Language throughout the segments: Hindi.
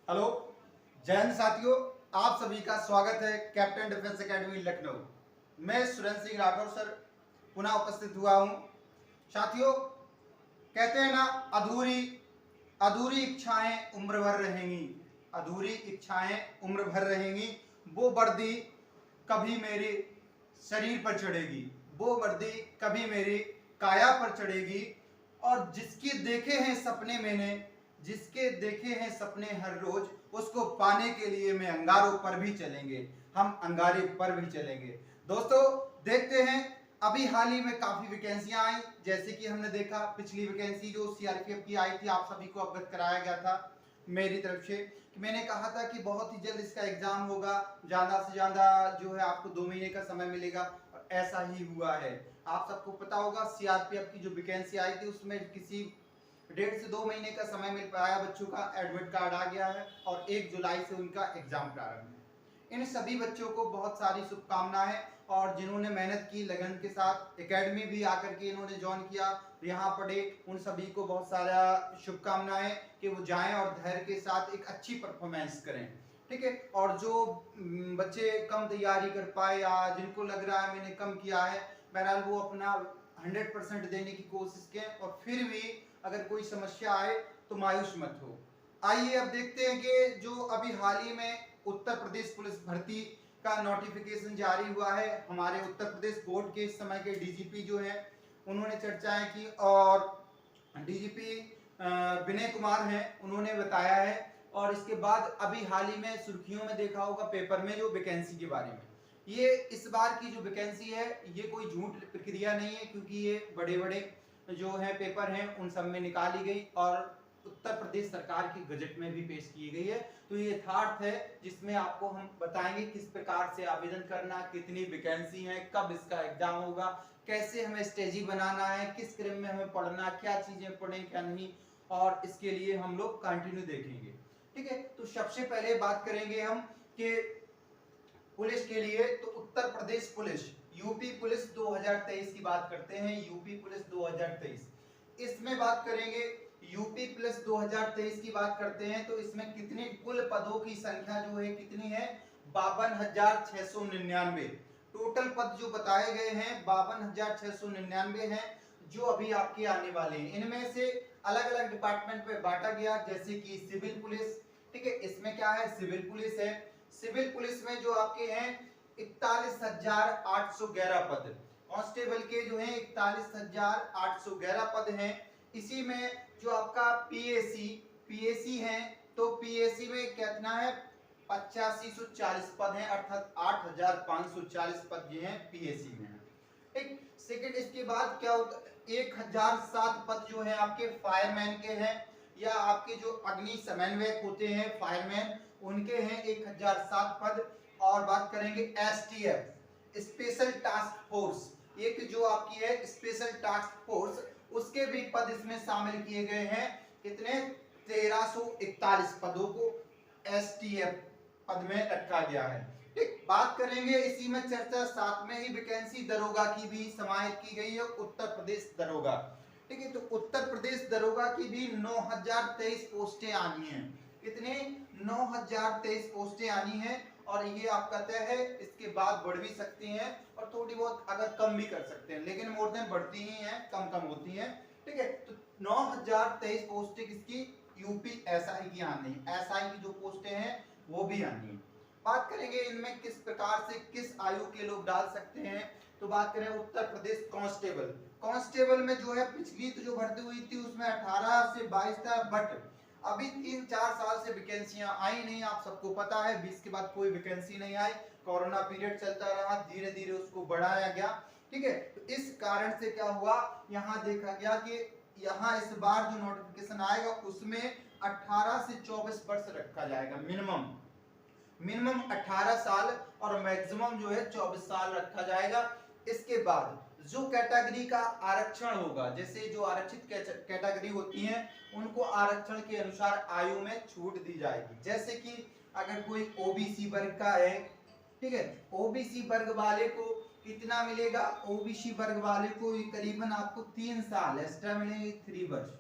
हेलो, जय हिंद साथियों। आप सभी का स्वागत है कैप्टन डिफेंस एकेडमी लखनऊ। मैं सुरेंद्र सिंह राठौर सर पुनः उपस्थित हुआ हूं। साथियों, कहते हैं ना, अधूरी अधूरी इच्छाएं उम्र भर रहेंगी, अधूरी इच्छाएं उम्र भर रहेंगी। वो वर्दी कभी मेरे शरीर पर चढ़ेगी, वो वर्दी कभी मेरी काया पर चढ़ेगी। और जिसके देखे हैं सपने हर रोज, उसको पाने के लिए मैं अंगारों पर भी चलेंगे, हम अंगारे पर भी चलेंगे। दोस्तों, देखते हैं, अभी हाल ही में काफी वैकेंसियां आई। जैसे कि हमने देखा, पिछली वैकेंसी जो सीआरपीएफ की आई थी, आप सभी को अवगत कराया गया था मेरी तरफ से कि मैंने कहा था कि बहुत ही जल्द इसका एग्जाम होगा, ज्यादा से ज्यादा जो है आपको 2 महीने का समय मिलेगा, और ऐसा ही हुआ है। आप सबको पता होगा, सीआरपीएफ की जो वैकेंसी आई थी उसमें किसी 1.5 से 2 महीने का समय मिल पाया, बच्चों का एडमिट कार्ड आ गया है और 1 जुलाई से उनका एग्जाम प्रारंभ है। इन सभी बच्चों को बहुत सारी शुभकामनाएं, और जिन्होंने मेहनत की लगन के साथ एकेडमी भी आकर के इन्होंने ज्वाइन किया, यहाँ पढ़े, उन सभी को बहुत सारा शुभकामनाएं कि वो जाएं और धैर्य के साथ एक अच्छी परफॉर्मेंस करें। ठीक है। और जो बच्चे कम तैयारी कर पाए या जिनको लग रहा है मैंने कम किया है, बहरहाल वो अपना 100% देने की कोशिश करें, और फिर भी अगर कोई समस्या आए तो मायूस मत हो। आइए अब देखते हैं कि जो अभी हाल ही में उत्तर प्रदेश पुलिस भर्ती का नोटिफिकेशन जारी हुआ है, हमारे उत्तर प्रदेश बोर्ड के इस समय के डीजीपी जो हैं उन्होंने चर्चाएं की, और डीजीपी विनय कुमार हैं, उन्होंने बताया है। और इसके बाद अभी हाल ही में सुर्खियों में देखा होगा पेपर में जो वैकेंसी के बारे में, ये इस बार की जो वैकेंसी है ये कोई झूठ प्रक्रिया नहीं है, क्योंकि ये बड़े बड़े जो है पेपर हैं उन सब में निकाली गई और उत्तर प्रदेश सरकार की गजट में भी पेश की गई है। तो ये यथार्थ है, जिसमें आपको हम बताएंगे किस प्रकार से आवेदन करना, कितनी वैकेंसी है, कब इसका एग्जाम होगा, कैसे हमें स्ट्रेटेजी बनाना है, किस क्रम में हमें पढ़ना, क्या चीजें पढ़ें क्या नहीं, और इसके लिए हम लोग कंटिन्यू देखेंगे। ठीक है। तो सबसे पहले बात करेंगे हम कि पुलिस के लिए, तो Uttar Pradesh police, UP police 2023 की बात करते हैं। यूपी पुलिस 2023, इसमें बात करेंगे। यूपी पुलिस 2023 की बात करते हैं तो इसमें कितने कुल पदों की संख्या जो है कितनी है, 52,699। टोटल पद जो बताए गए हैं 52,699 हैं, जो अभी आपके आने वाले हैं। इनमें से अलग अलग डिपार्टमेंट में बांटा गया, जैसे कि सिविल पुलिस। ठीक है, इसमें क्या है, सिविल पुलिस है। सिविल पुलिस में जो आपके हैं 41,811 पद, कांस्टेबल के जो हैं 41,811 पद हैं। इसी में जो आपका पीएसी है, तो पीएसी में कितना है, 8540 पद हैं, अर्थात 8,540 पद जो हैं पीएसी में है। एक सेकंड, इसके बाद क्या होता, 1007 पद जो है आपके फायरमैन के हैं, या आपके जो अग्नि समन्वयक होते हैं फायरमैन, उनके हैं 1007 पद। और बात करेंगे एसटीएफ, स्पेशल टास्क फोर्स, एक जो आपकी है स्पेशल टास्क फोर्स, उसके भी पद इसमें शामिल किए गए हैं। कितने, 1341 पदों को एसटीएफ पद में रखा गया है। ठीक, बात करेंगे इसी में चर्चा, साथ में ही वैकेंसी दरोगा की भी समाहित की गई है, उत्तर प्रदेश दरोगा। ठीक है, तो उत्तर प्रदेश दरोगा की भी 9023 पोस्टें आनी हैं। कितने, 9023 पोस्टें आनी हैं, और ये आपका तय है, इसके बाद बढ़ भी सकती हैं और थोड़ी बहुत अगर कम भी कर सकते हैं, लेकिन मोर देन बढ़ती ही हैं, कम कम होती हैं। ठीक है, तो 9023 पोस्टें किसकी, यूपी एसआई की आनी है। एसआई की जो पोस्टें हैं वो भी आनी है। बात करेंगे इनमें किस प्रकार से किस आयु के लोग डाल सकते हैं, तो बात करें उत्तर प्रदेश कांस्टेबल। कांस्टेबल में जो है पिछली तो जो भर्ती हुई थी उसमें 18 से 22 था, बट अभी 3-4 साल से वैकेंसियां आई नहीं, आप सबको पता है। 20 के बाद कोई वैकेंसी नहीं आई, कोरोना पीरियड चलता रहा, धीरे धीरे उसको बढ़ाया गया। ठीक है, तो इस कारण से क्या हुआ, यहाँ देखा गया कि यहाँ इस बार जो नोटिफिकेशन आएगा उसमें 18 से 24 वर्ष रखा जाएगा, मिनिमम 18 साल और मैक्सिमम जो है 24 साल रखा जाएगा। इसके बाद जो कैटेगरी का आरक्षण होगा, जैसे जो आरक्षित कैटेगरी होती हैं उनको आरक्षण के अनुसार आयु में छूट दी जाएगी। जैसे कि अगर कोई ओबीसी वर्ग का है, ठीक है, ओबीसी वर्ग वाले को कितना मिलेगा, ओबीसी वर्ग वाले को करीबन आपको 3 साल एक्स्ट्रा मिलेंगे, 3 वर्ष।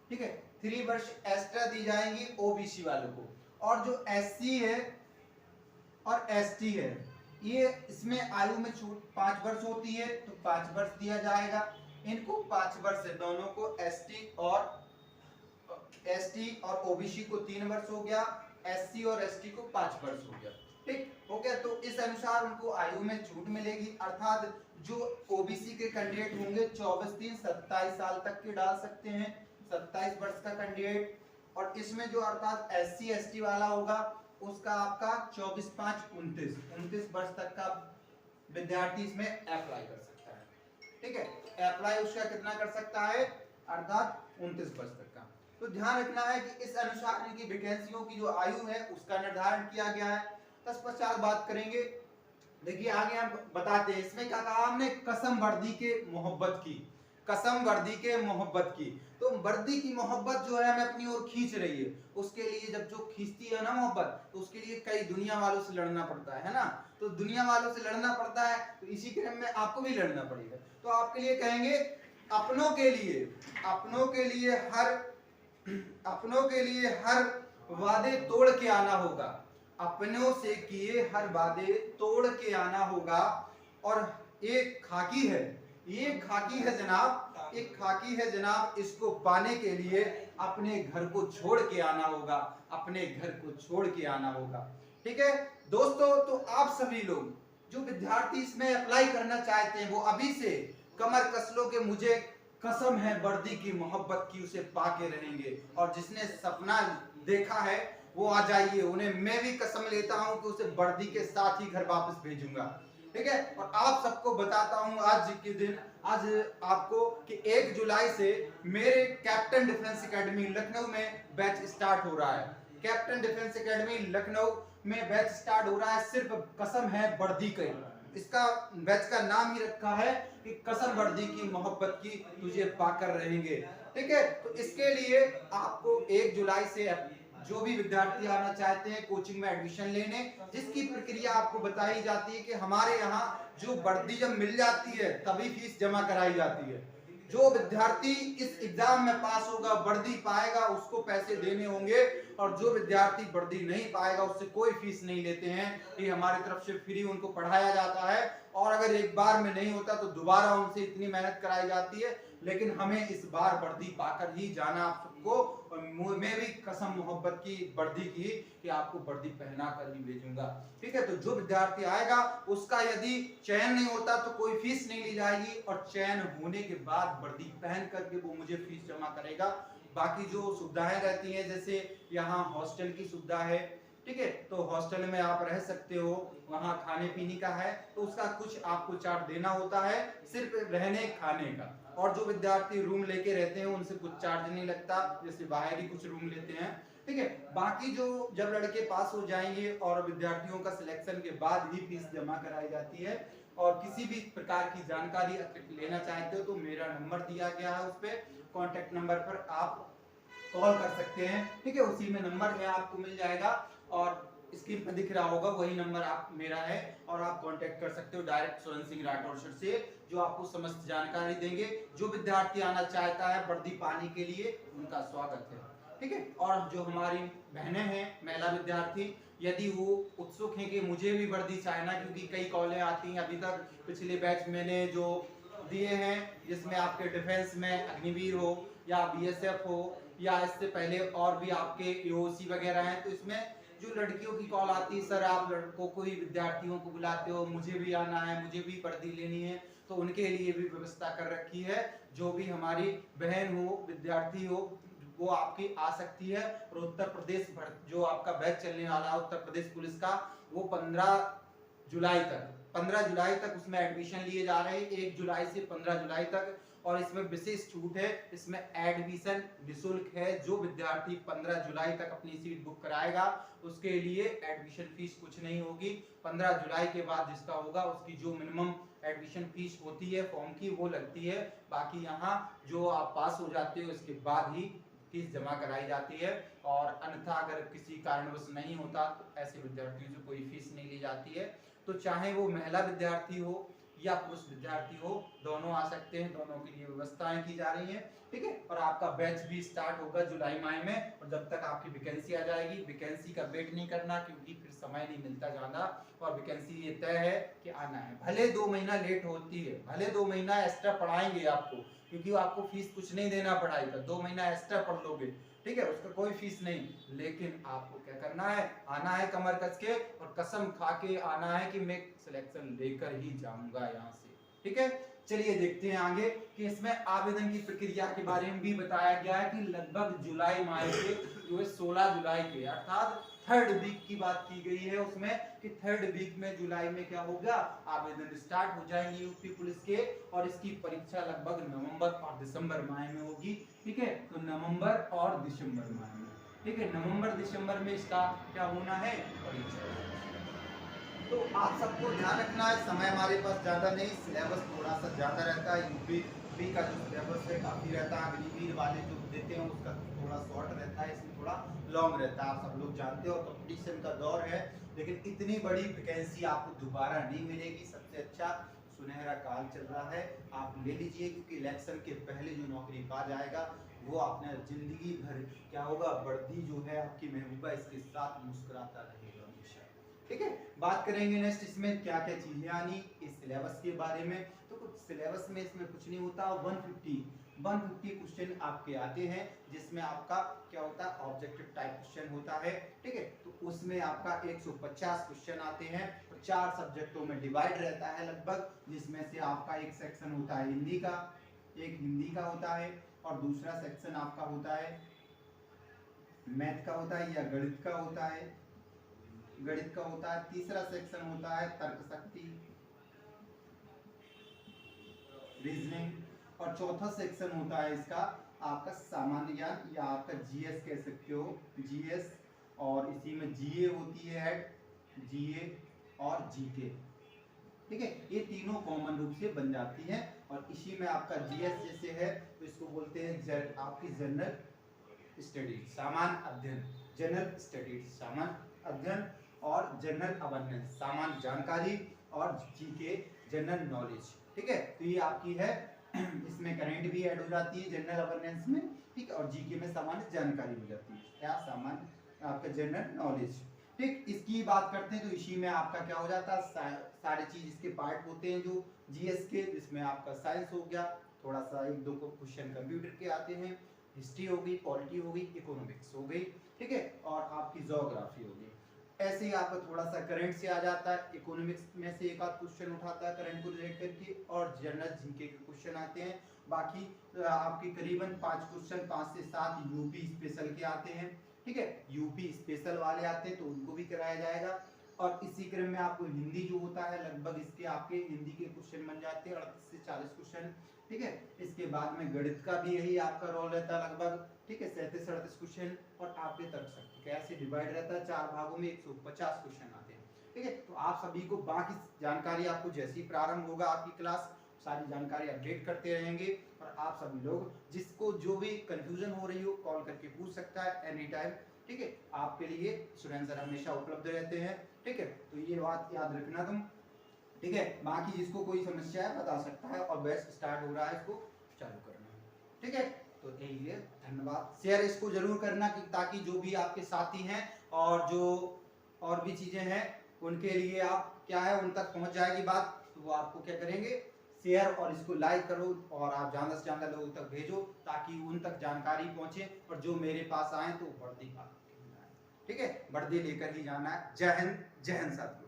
ठीक है, 3 वर्ष एक्स्ट्रा दी जाएंगी ओबीसी वालों को। और जो एससी है और एसटी है, ये इसमें आयु में छूट 5 वर्ष होती है, तो 5 वर्ष दिया जाएगा। इनको 5 वर्ष है, दोनों को एसटी और ओबीसी को 3 वर्ष हो गया, एससी और एसटी को 5 वर्ष हो गया। ठीक हो गया। तो इस अनुसार उनको आयु में छूट मिलेगी, अर्थात जो ओबीसी के कैंडिडेट होंगे 24-3-27 साल तक के डाल सकते हैं, 27 वर्ष का कैंडिडेट। और इसमें जो अर्थात एससी एसटी वाला होगा उसका आपका 24-5-29 वर्ष तक का विद्यार्थी इसमें अप्लाई कर सकता है। ठीक है, अप्लाई उसका कितना कर सकता है, अर्थात 29 वर्ष तक का। तो ध्यान रखना है कि इस अनुसार इनकी वैकेंसियों की जो आयु है उसका निर्धारण किया गया है। तत्पश्चात बात करेंगे, देखिए आगे हम बताते हैं। इसमें क्या कहा हमने, कसम वर्दी के मोहब्बत की, कसम वर्दी के मोहब्बत की। तो वर्दी की मोहब्बत जो है हमें अपनी ओर खींच रही है, उसके लिए जब जो खींचती है ना मोहब्बत, तो उसके लिए कई दुनिया वालों से लड़ना पड़ता है ना। तो दुनिया वालों से लड़ना पड़ता है, तो इसी क्रम में आपको भी लड़ना पड़ेगा। तो आपके लिए कहेंगे अपनों के लिए हर वादे तोड़ के आना होगा, अपनों से किए हर वादे तोड़ के आना होगा। और एक खाकी है, ये खाकी है जनाब, एक खाकी है जनाब, इसको पाने के लिए अपने घर को छोड़ के आना होगा, अपने घर को छोड़ के आना होगा। ठीक है दोस्तों, तो आप सभी लोग जो विद्यार्थी इसमें अप्लाई करना चाहते हैं वो अभी से कमर कस लो कि मुझे कसम है वर्दी की मोहब्बत की, उसे पाके रहेंगे। और जिसने सपना देखा है वो आ जाइए, उन्हें मैं भी कसम लेता हूं कि उसे वर्दी के साथ ही घर वापस भेजूंगा। ठीक है, और आप सबको बताता हूं आज के दिन, आज आपको कि 1 जुलाई से मेरे कैप्टन डिफेंस एकेडमी लखनऊ में बैच स्टार्ट हो रहा है। कैप्टन डिफेंस एकेडमी लखनऊ में बैच स्टार्ट हो रहा है, सिर्फ कसम है वर्दी के। इसका बैच का नाम ही रखा है कि कसम वर्दी की मोहब्बत की, तुझे पाकर रहेंगे। ठीक है, तो इसके लिए आपको 1 जुलाई से जो भी विद्यार्थी आना चाहते हैं कोचिंग में एडमिशन लेने, जिसकी प्रक्रिया आपको बताई जाती है कि हमारे यहाँ जो वर्दी जब मिल जाती है तभी फीस जमा कराई जाती है। जो विद्यार्थी इस एग्जाम में पास होगा, वर्दी पाएगा, उसको पैसे देने होंगे। और जो विद्यार्थी वर्दी नहीं पाएगा उससे कोई फीस नहीं लेते हैं, ये हमारी तरफ से फ्री उनको पढ़ाया जाता है। और अगर एक बार में नहीं होता तो दोबारा उनसे इतनी मेहनत कराई जाती है, लेकिन हमें इस बार वर्दी पाकर ही जाना आप सबको। और मैं भी कसम मोहब्बत की वर्दी की कि आपको वर्दी पहना कर ही भेजूंगा। ठीक है, तो जो विद्यार्थी आएगा उसका यदि चयन नहीं होता तो कोई फीस नहीं ली जाएगी, और चयन होने के बाद वर्दी पहन करके वो मुझे फीस जमा करेगा। बाकी जो सुविधाएं रहती हैं, जैसे यहाँ हॉस्टल की सुविधा है, ठीक है, तो हॉस्टल में आप रह सकते हो, वहाँ खाने पीने का है, तो उसका कुछ आपको चार्ज देना होता है, सिर्फ रहने खाने का। और जो विद्यार्थी रूम लेके रहते हैं उनसे कुछ चार्ज नहीं लगता, जैसे बाहर ही कुछ रूम लेते हैं। ठीक है, बाकी जो जब लड़के पास हो जाएंगे और विद्यार्थियों का सिलेक्शन के बाद ही फीस जमा कराई जाती है। और किसी भी प्रकार की जानकारी लेना चाहते हो तो मेरा नंबर दिया गया है, उस पर कॉन्टेक्ट नंबर पर आप कॉल कर सकते हैं। ठीक है, उसी में नंबर है, आपको मिल जाएगा, और स्क्रीन पर दिख रहा होगा वही नंबर आप मेरा है, और आप कांटेक्ट कर सकते हो डायरेक्ट सोहन सिंह राठौर सर से, जो आपको समस्त जानकारी देंगे। जो विद्यार्थी आना चाहता है वर्दी पाने के लिए उनका स्वागत है। ठीक है, और जो हमारी बहनें हैं महिला विद्यार्थी, यदि वो उत्सुक हैं कि मुझे भी वर्दी चाहना, क्योंकि कई कॉलें आती हैं, अभी तक पिछले बैच मैंने जो दिए हैं जिसमें आपके डिफेंस में अग्निवीर हो या बीएसएफ हो, या इससे पहले और भी आपके एओसी वगैरह हैं, तो इसमें जो लड़कियों की कॉल आती है, सर आप लड़कों को ही विद्यार्थियों को बुलाते हो, मुझे भी आना है, मुझे भी वर्दी लेनी है, तो उनके लिए भी व्यवस्था कर रखी है। जो भी हमारी बहन हो, विद्यार्थी हो, वो आपकी आ सकती है। और उत्तर प्रदेश जो आपका बैच चलने वाला है उत्तर प्रदेश पुलिस का, वो 15 जुलाई तक उसमें एडमिशन लिए जा रहे हैं, 1 जुलाई से 15 जुलाई तक। और इसमें विशेष छूट है, इसमें एडमिशन निःशुल्क है। जो विद्यार्थी 15 जुलाई तक अपनी सीट बुक कराएगा उसके लिए एडमिशन फीस कुछ नहीं होगी। 15 जुलाई के बाद जिसका होगा उसकी जो मिनिमम एडमिशन फीस होती है फॉर्म की वो लगती है। बाकी यहाँ जो आप पास हो जाते हो उसके बाद ही फीस जमा कराई जाती है। और अन्यथा अगर किसी कारणवश नहीं होता तो ऐसे विद्यार्थियों से कोई फीस नहीं ली जाती है। तो चाहे वो महिला विद्यार्थी हो या पुरुष विद्यार्थी हो, दोनों आ सकते हैं, दोनों के लिए व्यवस्थाएं की जा रही हैं, ठीक है। और आपका बैच भी स्टार्ट होगा जुलाई माह में, और जब तक आपकी वैकेंसी आ जाएगी, वैकेंसी का वेट नहीं करना क्योंकि फिर समय नहीं मिलता ज्यादा, और वैकेंसी ये तय है कि आना है, भले 2 महीना लेट होती है, भले 2 महीना एक्स्ट्रा पढ़ाएंगे आपको, क्योंकि आपको फीस कुछ नहीं देना पढ़ाई का, 2 महीना एक्स्ट्रा पढ़ लोगे, ठीक है, उसका कोई फीस नहीं, लेकिन आपको क्या करना है, आना है कमर कस के, और कसम खा के आना है कि मैं सिलेक्शन लेकर ही जाऊंगा यहाँ से, ठीक है। चलिए देखते हैं आगे कि इसमें आवेदन की प्रक्रिया के बारे में भी बताया गया है कि लगभग जुलाई माह के जो है 16 जुलाई के, अर्थात थर्ड वीक की बात की गई है उसमें, कि थर्ड वीक में जुलाई में क्या होगा, आवेदन स्टार्ट हो जाएंगे यूपी पुलिस के, और इसकी परीक्षा लगभग नवंबर और दिसंबर माह में होगी, ठीक है। तो नवंबर और दिसंबर माह में, ठीक है, नवंबर दिसंबर में इसका क्या होना है, परीक्षा। तो आप सबको ध्यान रखना है, समय हमारे पास ज़्यादा नहीं, सिलेबस थोड़ा सा ज़्यादा रहता है, यूपी का जो सिलेबस है काफ़ी रहता है, अग्निवीर वाले जो देते हैं उसका थोड़ा शॉर्ट रहता है, इसमें थोड़ा लॉन्ग रहता है, आप सब लोग जानते हो, कंपटीशन का दौर है, लेकिन इतनी बड़ी वैकेंसी आपको दोबारा नहीं मिलेगी, सबसे अच्छा सुनहरा काल चल रहा है, आप ले लीजिए, क्योंकि इलेक्शन के पहले जो नौकरी पा जाएगा वो आपने जिंदगी भर क्या होगा, वर्दी जो है आपकी महबूबा इसके साथ मुस्कुराता रहेगा हमेशा, ठीक है। बात करेंगे नेक्स्ट इसमें क्या क्या चीजें आनी इस सिलेबस के बारे में, तो कुछ सिलेबस में इसमें कुछ नहीं होता, 150 क्वेश्चन आपके आते हैं, जिसमें आपका क्या होता है, ऑब्जेक्टिव टाइप क्वेश्चन होता है, ठीक है। तो उसमें आपका 150 क्वेश्चन आते हैं, और 4 सब्जेक्टों में डिवाइड रहता है लगभग, जिसमें से आपका एक सेक्शन होता है हिंदी का, एक हिंदी का होता है, और दूसरा सेक्शन आपका होता है मैथ का होता है या गणित का होता है, तीसरा सेक्शन होता है तर्क शक्ति, रीजनिंग, और चौथा सेक्शन होता है इसका आपका सामान्य ज्ञान या आपका जीएस कह सकते हो, जीएस, और इसी में जीए होती है, जीए और जीके, ठीक है, ये तीनों कॉमन रूप से बन जाती हैं, और इसी में आपका जीएस जैसे है तो इसको बोलते हैं आपकी जनरल स्टडीज, सामान्य अध्ययन, जनरल स्टडीज सामान्य अध्ययन, और जनरल अवेयरनेस सामान्य जानकारी, और जीके जनरल नॉलेज, ठीक है। तो ये आपकी है, इसमें करंट भी ऐड हो जाती है जनरल अवेयरनेस में, ठीक है, और जीके में सामान्य जानकारी हो जाती है, क्या सामान्य आपका जनरल नॉलेज, ठीक। इसकी बात करते हैं तो इसी में आपका क्या हो जाता है, सारे चीज इसके पार्ट होते हैं जो जीएस के, जिसमें आपका साइंस हो गया, थोड़ा सा 1-2 क्वेश्चन कंप्यूटर के आते हैं, हिस्ट्री हो गई, पॉलिटी हो गई, इकोनॉमिक्स हो गई, ठीक है, और आपकी ज्योग्राफी हो गई। ऐसे ही आपका थोड़ा सा करंट से आ जाता है, इकोनॉमिक्स में से एक आध क्वेश्चन उठाता है करंट को रिलेट करके, और जनरल जीके के क्वेश्चन आते हैं, बाकी आपके करीबन 5 क्वेश्चन 5 से 7 यूपी स्पेशल के आते हैं, ठीक है, यूपी स्पेशल वाले आते हैं तो उनको भी कराया जाएगा। और इसी क्रम में आपको हिंदी जो होता है लगभग इसके आपके हिंदी के क्वेश्चन बन जाते हैं 38 से 40 क्वेश्चन, ठीक है। इसके बाद में गणित का भी यही आपका रोल रहता है लगभग, ठीक है, 37-38 क्वेश्चन, और आपके तर्क शक्ति कैसे डिवाइड रहता है 4 भागों में, 150 क्वेश्चन आते हैं, ठीक है। तो आप सभी को बाकी जानकारी आपको जैसे ही प्रारंभ होगा आपकी क्लास, सारी जानकारी अपडेट करते रहेंगे, और आप सभी लोग जिसको जो भी कंफ्यूजन हो रही हो कॉल करके पूछ सकता है एनी टाइम, ठीक है, आपके लिए स्टूडेंट सर हमेशा उपलब्ध रहते हैं, ठीक है। तो ये बात याद रखना तुम, ठीक है। बाकी जिसको कोई समस्या है बता सकता है, और बैच स्टार्ट हो रहा है, इसको चालू करना है, ठीक है। तो यही है, धन्यवाद, शेयर इसको जरूर करना कि ताकि जो भी आपके साथी हैं और जो और भी चीजें हैं उनके लिए आप क्या है उन तक पहुंच जाएगी बात, तो वो आपको क्या करेंगे, शेयर और इसको लाइक करो, और आप ज्यादा से ज्यादा लोगों तक भेजो ताकि उन तक जानकारी पहुंचे, और जो मेरे पास आए तो वर्दी का, ठीक है, वर्दी लेकर ही जाना है। जय हिंद, जय हिंद साथियों।